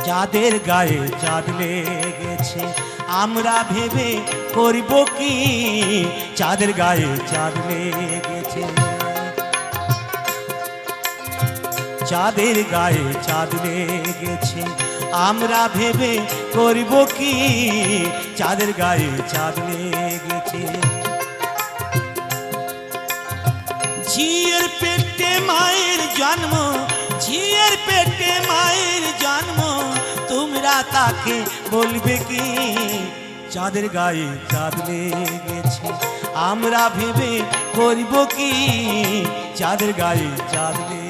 চাঁদের গায়ে চাঁদ লেগেছে আমরা ভেবে করব কি চাঁদের গায়ে চাঁদ লেগেছে চাঁদের গায়ে চাঁদ লেগেছে আমরা ভেবে করব কি চাঁদের গায়ে চাঁদ লেগেছে ঝিয়ের পেটে মায়ের জন্ম ঝিয়ের পেটে মায়ের জন্ম তোমরা তাকে বলবে কি চাঁদের গায়ে চাঁদ লেগেছে আমরা ভেবে করব কি চাঁদের গায়ে চাঁদ লেগেছে